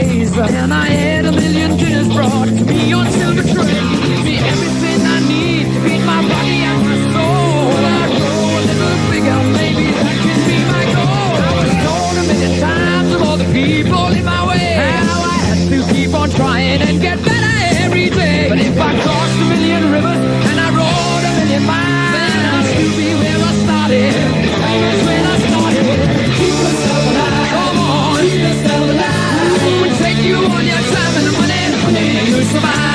Haze. And I had a million dinners brought to me on silver tray. Give me everything I need to feed my body and my soul. I grow a little bigger, maybe that can be my goal. I was told a million times of all the people in my way how I had to keep on trying and get better every day. But if I crossed a million rivers and I rode a million miles, then I'll still be where I started. That's when I started. Keep yourself alive. Come on, keep yourself alive. It would take you all your time and money to survive.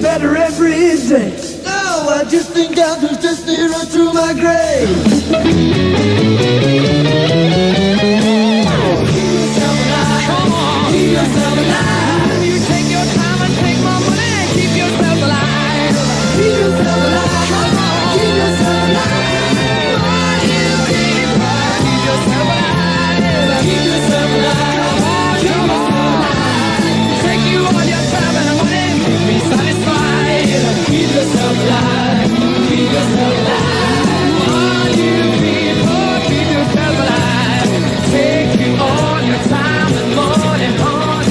Better every day. No, I just think I was just right through my grave. Keep yourself alive. Come on, keep yourself alive. You take your time and take my money. Keep yourself alive. Keep yourself alive. Come on, keep yourself alive. Oh, you people, keep yourself alive. Keep yourself alive. Come on, take you all your time and money. Keep me satisfied. Keep yourself alive. Keep yourself alive. Oh, you people, keep yourself alive. Take you all your time and money,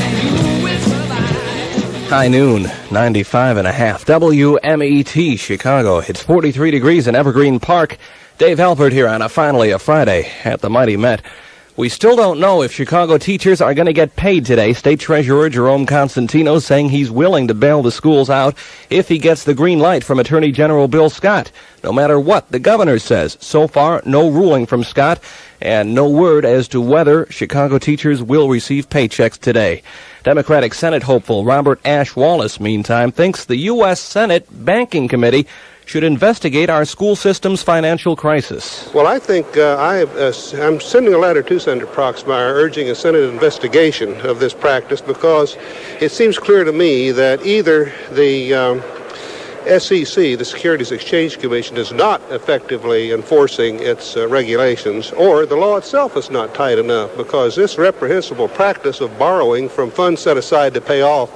and you will survive. High noon, 95.5. WMET, Chicago. It's 43 degrees in Evergreen Park. Dave Halpert here on finally a Friday at the Mighty Met. We still don't know if Chicago teachers are going to get paid today. State Treasurer Jerome Constantino saying he's willing to bail the schools out if he gets the green light from Attorney General Bill Scott, no matter what the governor says. So far, no ruling from Scott and no word as to whether Chicago teachers will receive paychecks today. Democratic Senate hopeful Robert Ashe Wallace, meantime, thinks the U.S. Senate Banking Committee should investigate our school system's financial crisis. Well, I think I'm sending a letter to Senator Proxmire urging a Senate investigation of this practice because it seems clear to me that either the SEC, the Securities Exchange Commission, is not effectively enforcing its regulations, or the law itself is not tight enough, because this reprehensible practice of borrowing from funds set aside to pay off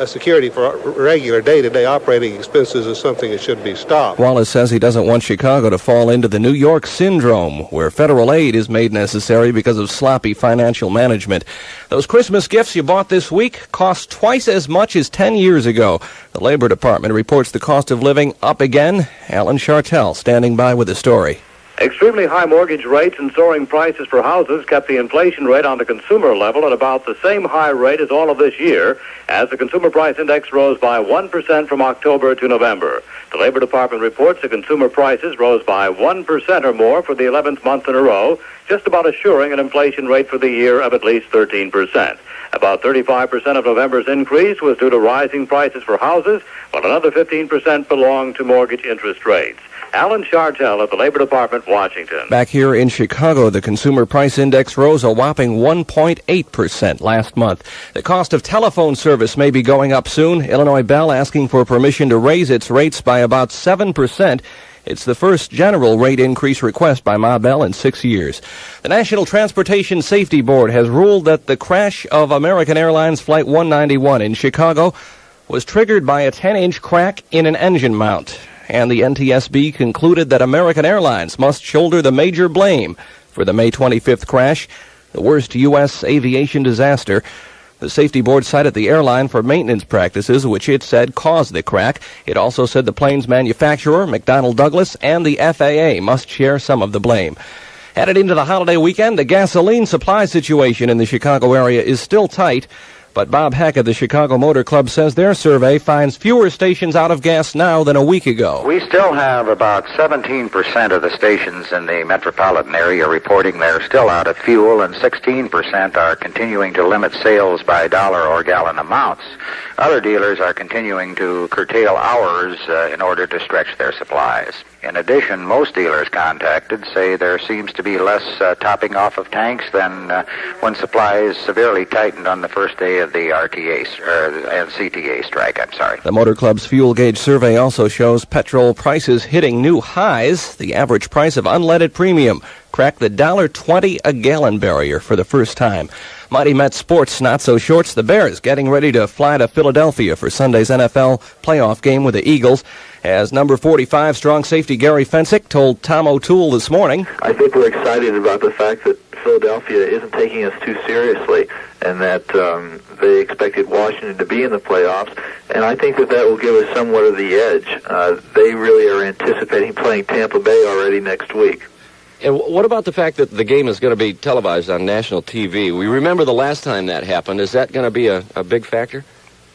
security for regular day-to-day operating expenses is something that should be stopped. Wallace says he doesn't want Chicago to fall into the New York syndrome, where federal aid is made necessary because of sloppy financial management. Those Christmas gifts you bought this week cost twice as much as 10 years ago. The Labor Department reports the cost of living up again. Alan Chartel standing by with the story. Extremely high mortgage rates and soaring prices for houses kept the inflation rate on the consumer level at about the same high rate as all of this year, as the Consumer Price Index rose by 1% from October to November. The Labor Department reports the consumer prices rose by 1% or more for the 11th month in a row, just about assuring an inflation rate for the year of at least 13%. About 35% of November's increase was due to rising prices for houses, while another 15% belonged to mortgage interest rates. Alan Chartel at the Labor Department, Washington. Back here in Chicago, the Consumer Price Index rose a whopping 1.8% last month. The cost of telephone service may be going up soon. Illinois Bell asking for permission to raise its rates by about 7%. It's the first general rate increase request by Ma Bell in 6 years. The National Transportation Safety Board has ruled that the crash of American Airlines Flight 191 in Chicago was triggered by a 10-inch crack in an engine mount. And the NTSB concluded that American Airlines must shoulder the major blame for the May 25th crash, the worst U.S. aviation disaster. The safety board cited the airline for maintenance practices, which it said caused the crack. It also said the plane's manufacturer, McDonnell Douglas, and the FAA must share some of the blame. Headed into the holiday weekend, the gasoline supply situation in the Chicago area is still tight. But Bob Heck of the Chicago Motor Club says their survey finds fewer stations out of gas now than a week ago. We still have about 17% of the stations in the metropolitan area reporting they're still out of fuel, and 16% are continuing to limit sales by dollar or gallon amounts. Other dealers are continuing to curtail hours in order to stretch their supplies. In addition, most dealers contacted say there seems to be less topping off of tanks than when supplies severely tightened on the first day of the and CTA strike. The Motor Club's fuel gauge survey also shows petrol prices hitting new highs. The average price of unleaded premium cracked the $1.20 a gallon barrier for the first time. Mighty Met Sports not so shorts. The Bears getting ready to fly to Philadelphia for Sunday's NFL playoff game with the Eagles. As number 45 strong safety Gary Fensick told Tom O'Toole this morning, I think we're excited about the fact that Philadelphia isn't taking us too seriously, and that they expected Washington to be in the playoffs, and I think that will give us somewhat of the edge. They really are anticipating playing Tampa Bay already next week. And what about the fact that the game is going to be televised on national TV? We remember the last time that happened. Is that going to be a big factor?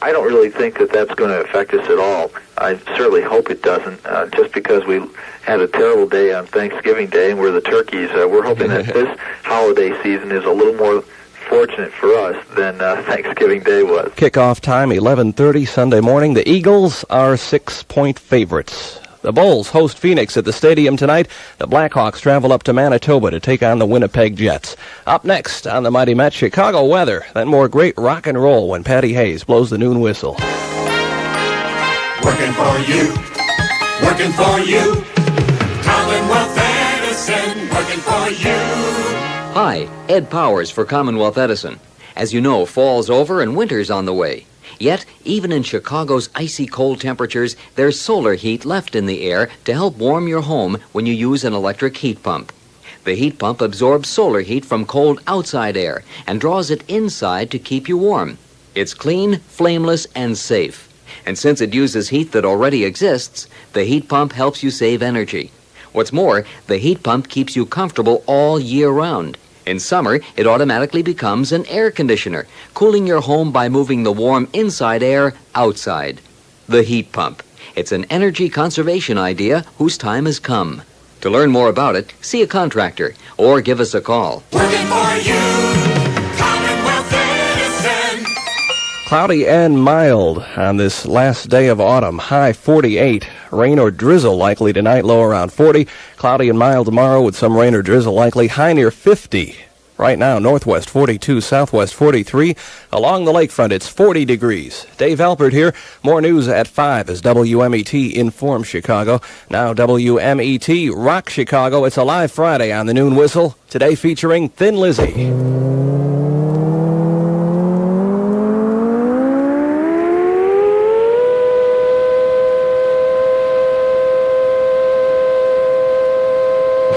I don't really think that that's going to affect us at all. I certainly hope it doesn't, just because we had a terrible day on Thanksgiving Day and we're the turkeys. We're hoping that this holiday season is a little more fortunate for us than Thanksgiving Day was. Kickoff time 11:30 Sunday morning. The Eagles are 6-point favorites. The Bulls host Phoenix at the stadium tonight. The Blackhawks travel up to Manitoba to take on the Winnipeg Jets. Up next on the Mighty Met, Chicago weather, then more great rock and roll when Patti Haze blows the noon whistle. Working for you, working for you. Commonwealth Edison, working for you. Hi, Ed Powers for Commonwealth Edison. As you know, fall's over and winter's on the way. Yet, even in Chicago's icy cold temperatures, there's solar heat left in the air to help warm your home when you use an electric heat pump. The heat pump absorbs solar heat from cold outside air and draws it inside to keep you warm. It's clean, flameless, and safe. And since it uses heat that already exists, the heat pump helps you save energy. What's more, the heat pump keeps you comfortable all year round. In summer, it automatically becomes an air conditioner, cooling your home by moving the warm inside air outside. The heat pump. It's an energy conservation idea whose time has come. To learn more about it, see a contractor or give us a call. Working for you, Commonwealth Edison. Cloudy and mild on this last day of autumn. High 48. Rain or drizzle likely tonight, low around 40. Cloudy and mild tomorrow with some rain or drizzle likely, high near 50. Right now, northwest 42, southwest 43. Along the lakefront, it's 40 degrees. Dave Alpert here. More news at 5 as WMET informs Chicago. Now WMET Rock Chicago. It's a live Friday on the Noon Whistle. Today featuring Thin Lizzy.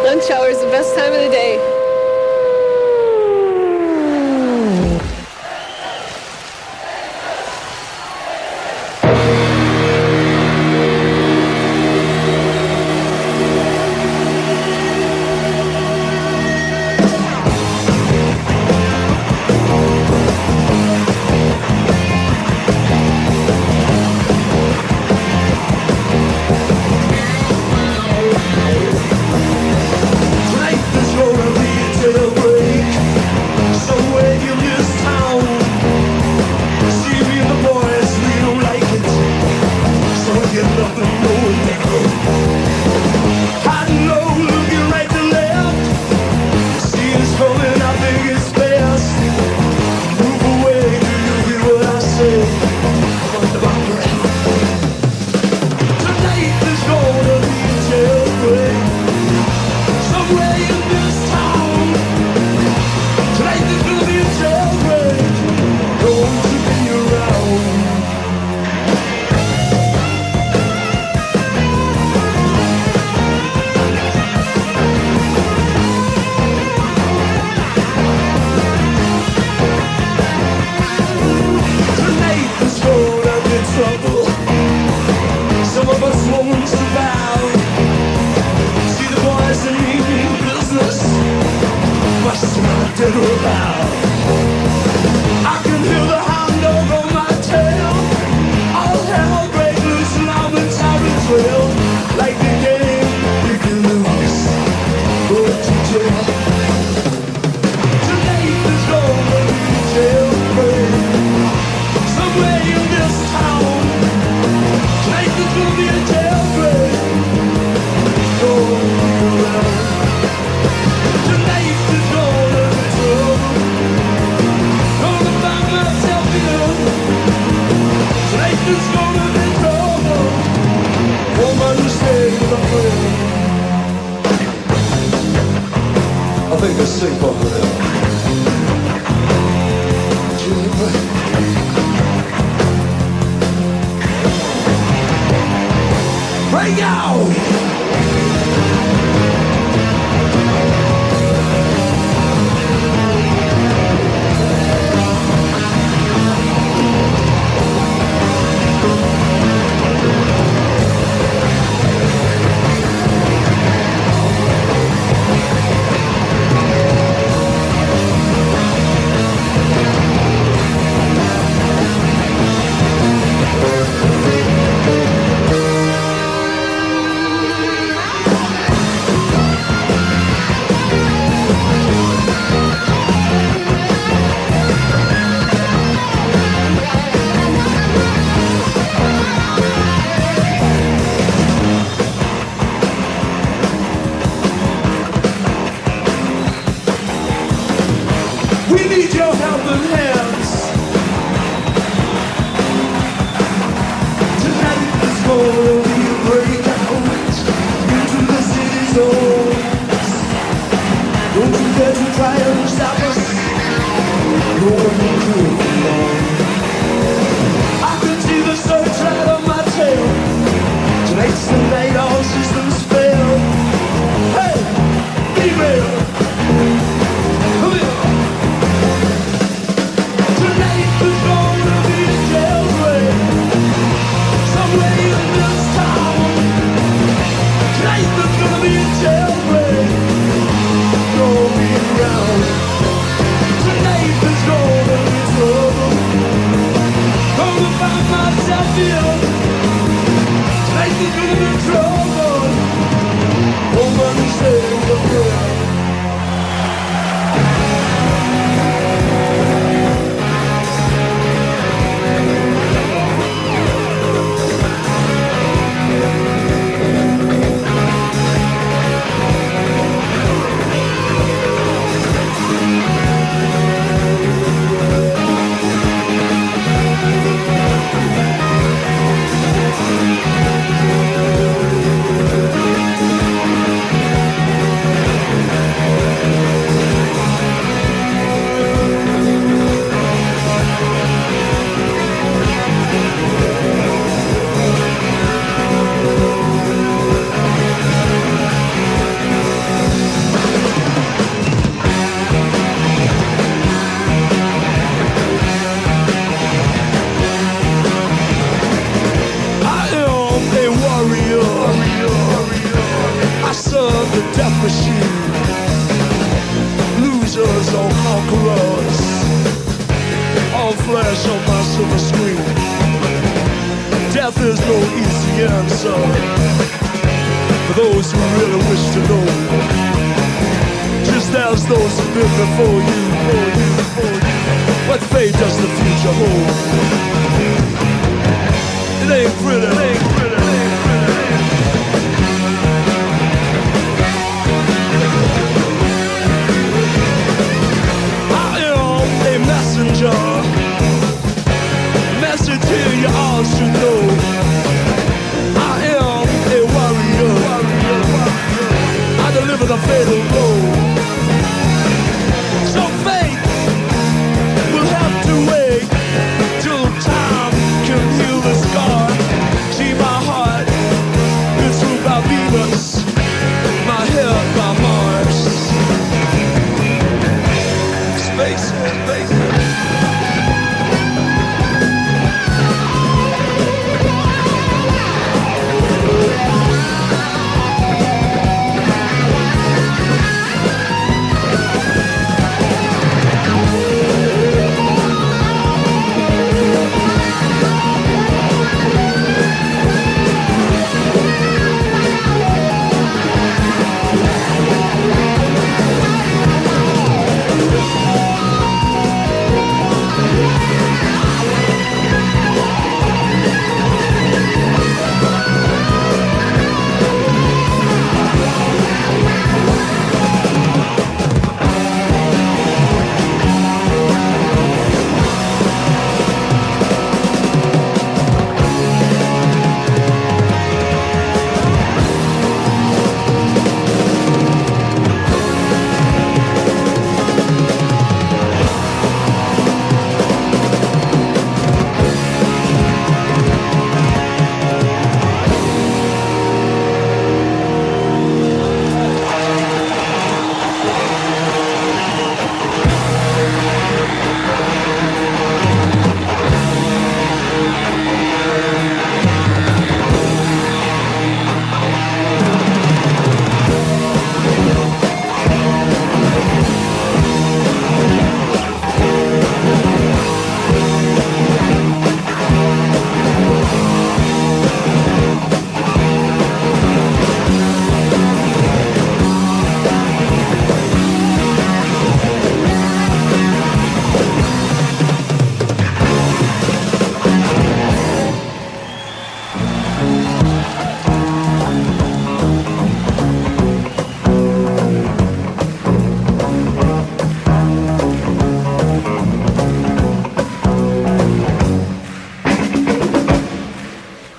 Lunch hour is the best time of the day. Life is roller this town. Tonight there's gonna be a jailbreak. Don't be around. Tonight there's gonna be trouble. Gonna find myself here. Tonight there's gonna be trouble. Woman who stays with a friend. I think it's safe over there. Break out! We need your helping hands. Tonight is gonna be a breakout into the city zones. Don't you dare to try and stop us. No one will do it alone. I can see the searchlight on my tail. Tonight's the night all systems fail. Hey, female. Come here. Tonight there's gonna be a jailbreak somewhere in this town. Tonight there's gonna be a jailbreak. Don't be around. Tonight there's gonna be trouble. Gonna find myself here. Tonight there's gonna be trouble. Woman who says a prayer. I serve the death machine. Losers or conquerors. All flesh on my silver screen. Death is no easy answer for those who really wish to know. Just as those who've been before you. What fate does the future hold? It ain't pretty. Message here you all should know. I am a warrior. I deliver the fatal blow. So fate will have to wait till time can heal the scar. See my heart, it's ruled by Venus, my head by Mars. Space.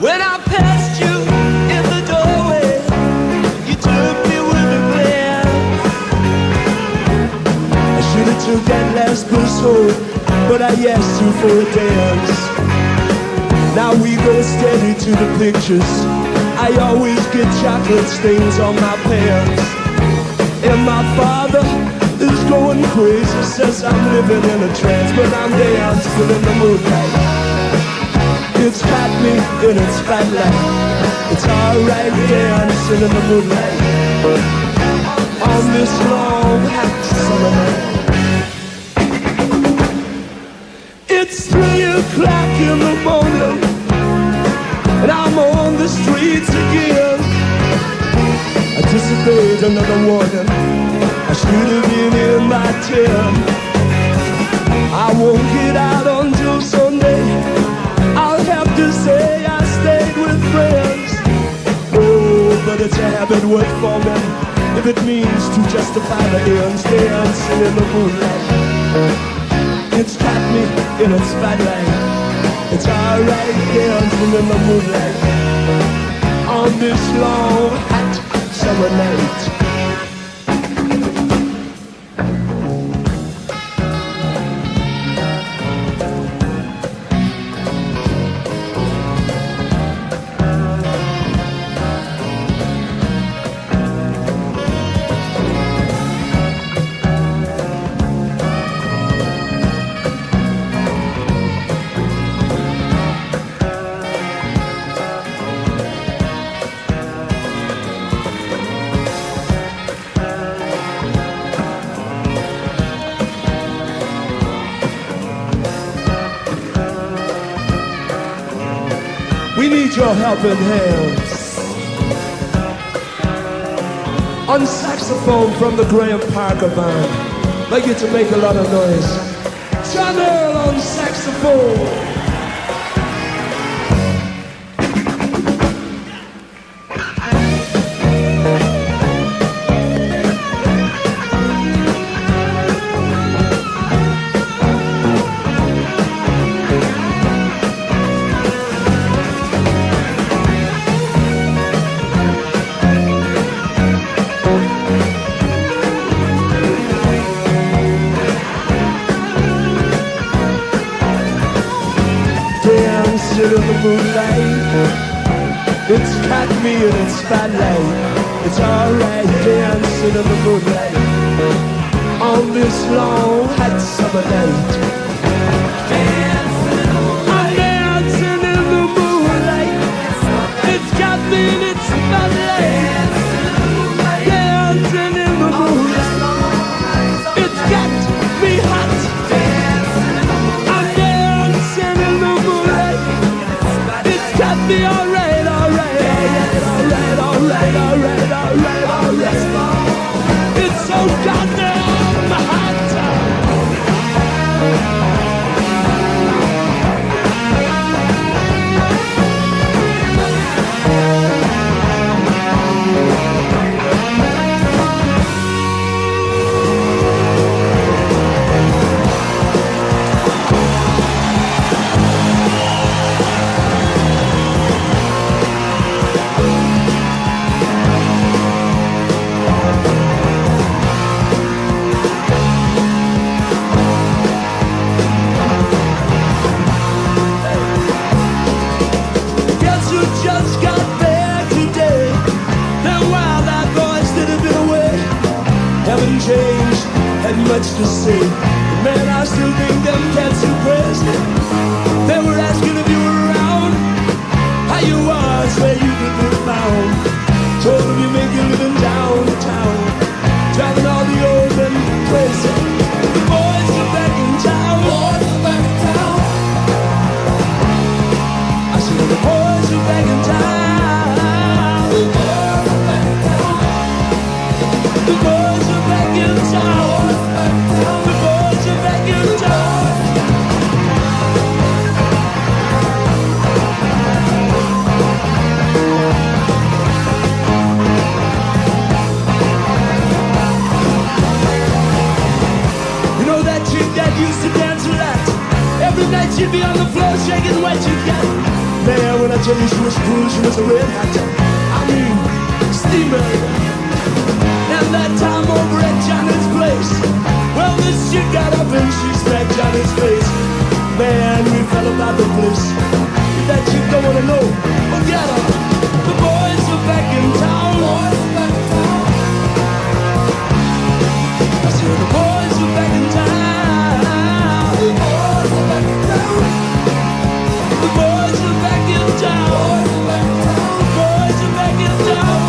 When I passed you in the doorway, you took me with a glance. I should have took that last bus home, but I asked you for a dance. Now we go steady to the pictures. I always get chocolate stains on my pants. And my father is going crazy, says I'm living in a trance, but I'm dancing in the moonlight. It's got me in its spotlight. It's alright dancing in the moonlight on this long hot summer night. It's 3 o'clock in the morning, and I'm on the streets again. I disobeyed another warning. I should have been in by 10. I won't get out until Sunday. I'll have to say I stayed with friends. Oh, but it's a habit worth forming if it means to justify the ends. Dancing in the moonlight. It's got me in its spotlight. It's alright dancing in the moonlight on this long hot summer night. We need your helping hands. On saxophone from the Graham Parker band. I'd like you to make a lot of noise. John Earl on saxophone. In the moonlight, it's got me in its spotlight. It's alright dancing in the moonlight on this long hot summer night. I'm dancing in the moonlight. It's got me in its spotlight. Dancing in the moonlight. It's got me hot. I'm dancing in the moonlight. Got me alright, alright, alright, alright, alright, alright, alright, alright. It's so goddamn hot. Changed, had much to say. Man, I still think them cats are crazy. They were asking if you were around, how you was, where you could be found. Told them you make your living downtown, driving all the old men crazy. The boys are back in town. Boys are back in town. I said the boys are back in town. The boys are back in town. The boys are back in town. The boys are back in town. I tell you she was cool, she was a red hot, I mean, steamer. And that time over at Johnny's place, well, this chick got up and she smacked Johnny's face. Man, we fell about the place. If that chick don't wanna know, forget her. The boys are back in town. I said the boys are back in town. The boys are back in town. The boys are back in town. The boys are back in town.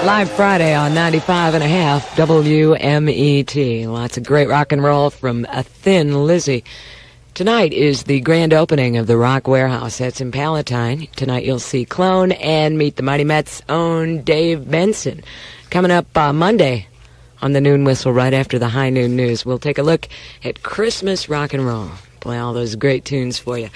Live Friday on 95.5 WMET. Lots of great rock and roll from a Thin Lizzy. Tonight is the grand opening of the Rock Warehouse. That's in Palatine. Tonight you'll see Clone and meet the Mighty Mets' own Dave Benson. Coming up Monday on the Noon Whistle right after the High Noon News. We'll take a look at Christmas rock and roll. Play all those great tunes for you.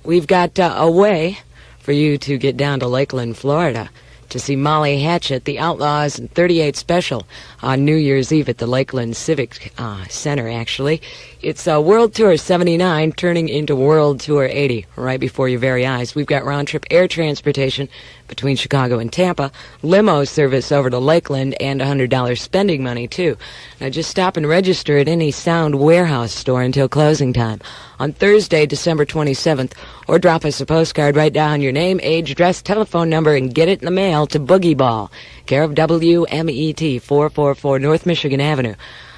We've got a way for you to get down to Lakeland, Florida, to see Molly Hatchet, the Outlaws, and 38 Special on New Year's Eve at the Lakeland Civic Center, actually. It's World Tour 79 turning into World Tour 80 right before your very eyes. We've got round-trip air transportation between Chicago and Tampa, limo service over to Lakeland, and $100 spending money, too. Now, just stop and register at any Sound Warehouse store until closing time on Thursday, December 27th, or drop us a postcard, write down your name, age, address, telephone number, and get it in the mail to Boogie Ball, care of WMET, 444 North Michigan Avenue.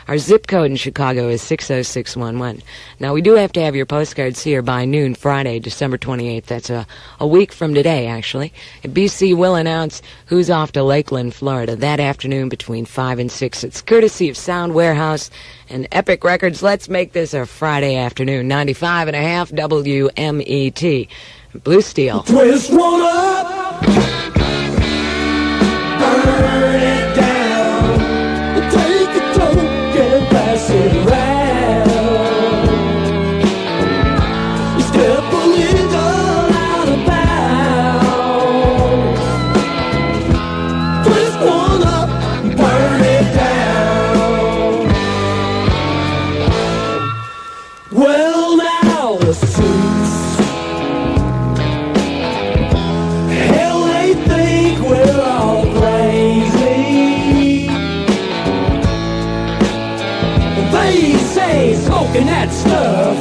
Our zip code in Chicago is 60611. Now, we do have to have your postcards here by noon Friday, December 28th. That's a week from today, actually. And BC will announce who's off to Lakeland, Florida that afternoon between 5 and 6. It's courtesy of Sound Warehouse and Epic Records. Let's make this a Friday afternoon. 95.5 WMET. Blue Steel. Twist one up, burn it down, take a toke and pass it around. Step a little out of bounds. Twist one up, burn it down. smoking that stuff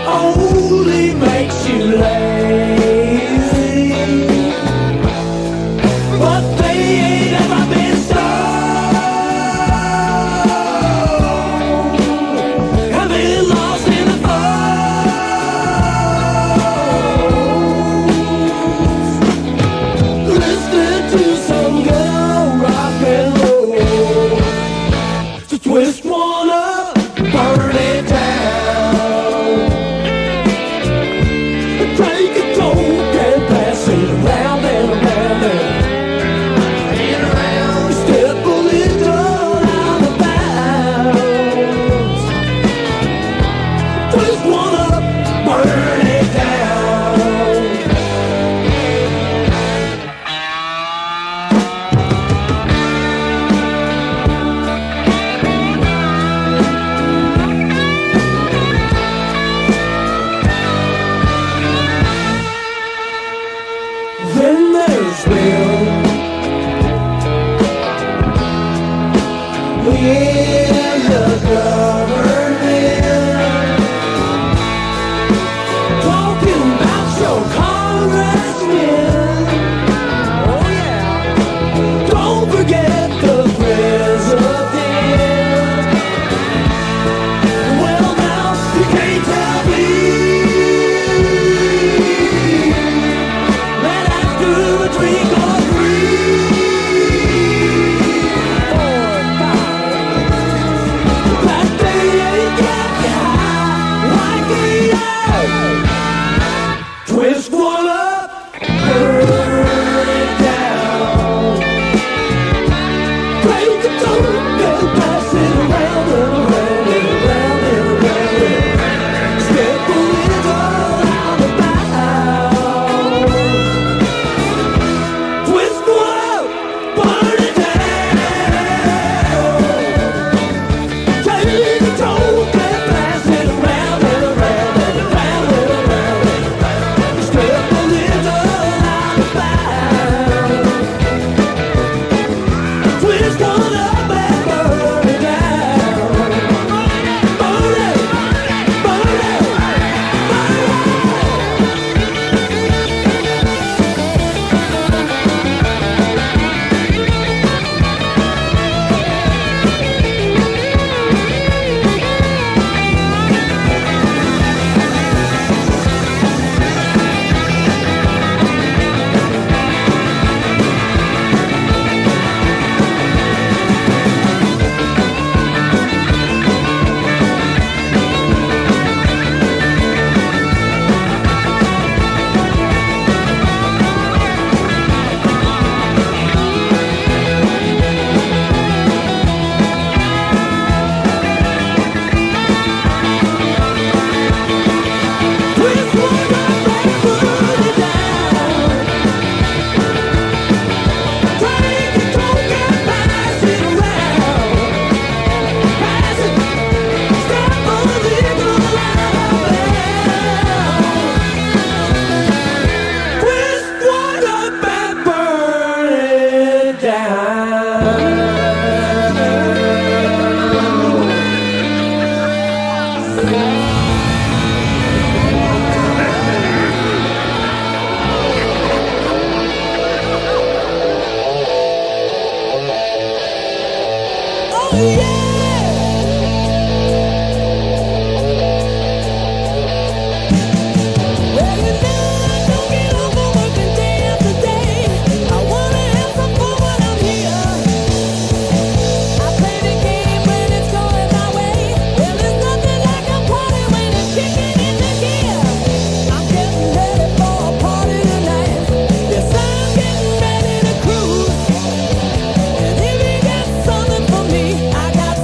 only makes you lazy. But they ain't ever been stoned. Have been lost in the fold. Listening to some good old rock and roll. So twist one up, burn it down. Take a toke and pass it around and around and around. Step a little out of bounds. Twist one up, burn it down. Then there's Bill in the government, talking about your congressman. Oh yeah. Don't forget the president. Well now, you can't tell me that after a drink or 3, 4, 5, that they ain't got you high like me. Twist one up, burn it down. Take a toke and pass it around and around and around and around. Step a little out of bounds. Twist one up, burn it down. Take a toke and pass it around and around and around and around. Step a little out of bounds. Twist one up and burn it down. Burn it, burn it, twist one up and burn it down. Take a toke and pass it around. Pass it, step a little out of bounds. Twist one up and burn it down. I got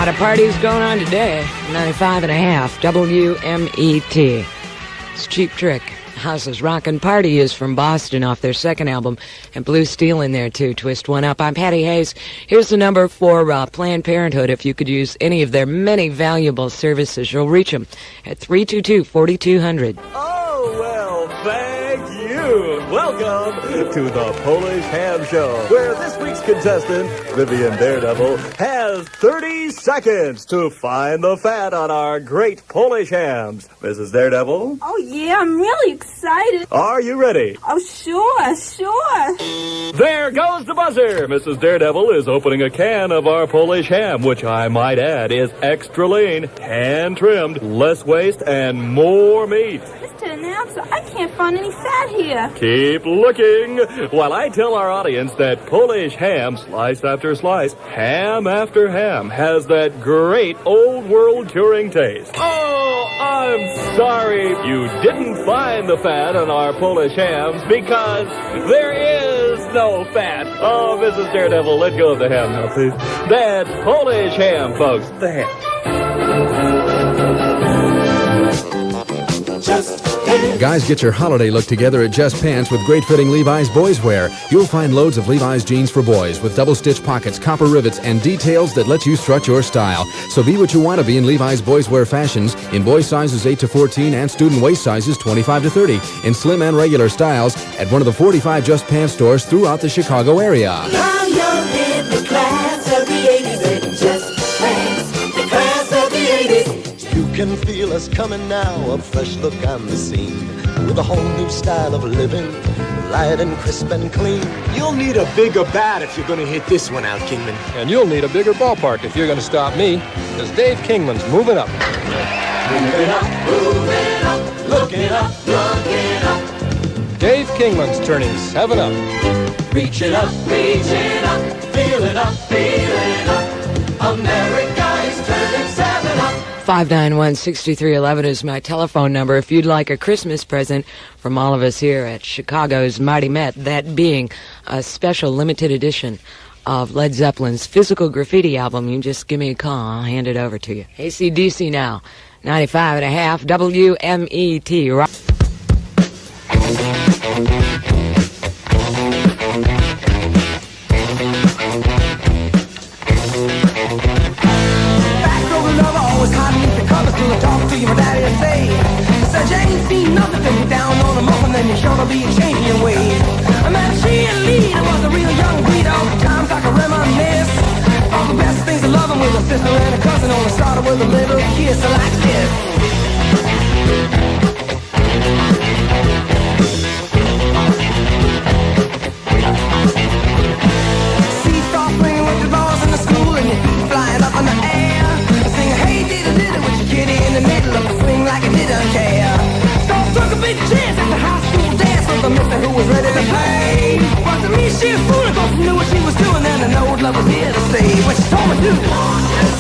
lot of parties going on today. 95.5 WMET. It's Cheap Trick. House's Rockin' Party is from Boston off their second album, and Blue Steel in there too. Twist one up. I'm Patti Haze. Here's the number for Planned Parenthood. If you could use any of their many valuable services, you'll reach them at 322-4200. Oh, well, thank you. Welcome to the Polish Ham Show, where this week's contestant, Vivian Daredevil, has 30 seconds to find the fat on our great Polish hams. Mrs. Daredevil? Oh, yeah, I'm really excited. Are you ready? Oh, sure. There goes the buzzer. Mrs. Daredevil is opening a can of our Polish ham, which I might add is extra lean, hand-trimmed, less waste, and more meat. Mr. Announcer, I can't find any fat here. Keep looking while I tell our audience that Polish ham, slice after slice, ham after ham, has that great old-world curing taste. Oh, I'm sorry you didn't find the fat on our Polish hams because there is no fat. Oh, Mrs. Daredevil, let go of the ham now, please. That's Polish ham, folks. The ham. Guys, get your holiday look together at Just Pants with great-fitting Levi's boys wear. You'll find loads of Levi's jeans for boys with double-stitch pockets, copper rivets, and details that let you strut your style. So be what you want to be in Levi's boys wear fashions in boy sizes 8 to 14 and student waist sizes 25 to 30 in slim and regular styles at one of the 45 Just Pants stores throughout the Chicago area. Now you're in the class of the 80s at Just Pants, the class of the 80s. You can feel us coming now, a fresh look on the scene, with a whole new style of living, light and crisp and clean. You'll need a bigger bat if you're going to hit this one out, Kingman. And you'll need a bigger ballpark if you're going to stop me, because Dave Kingman's moving up. Moving up, looking up. Dave Kingman's turning 7 up. Reaching up, feeling up. America is turning 7 up. 591-6311 is my telephone number if you'd like a Christmas present from all of us here at Chicago's Mighty Met, that being a special limited edition of Led Zeppelin's Physical Graffiti album. You just give me a call, I'll hand it over to you. AC/DC now, 95.5 WMET. Rock. My daddy would say, said you ain't seen nothing till you down on the muffin, then you're sure to be changing your ways. I met a cheerleader, was a real young breed, all the times I can reminisce. All the best things of loving with a sister and a cousin, only started with a little kiss like this. Seesaw swinging with the balls in the school and your feet flying up in the air. Singing, hey, diddle-diddle with your kitty in the middle of the swing like it didn't care. So I took a big chance at the high school dance with a mister who was ready to play. But to me, she was fooling, cause she knew what she was doing, and I know love was here to stay. What she told me to do.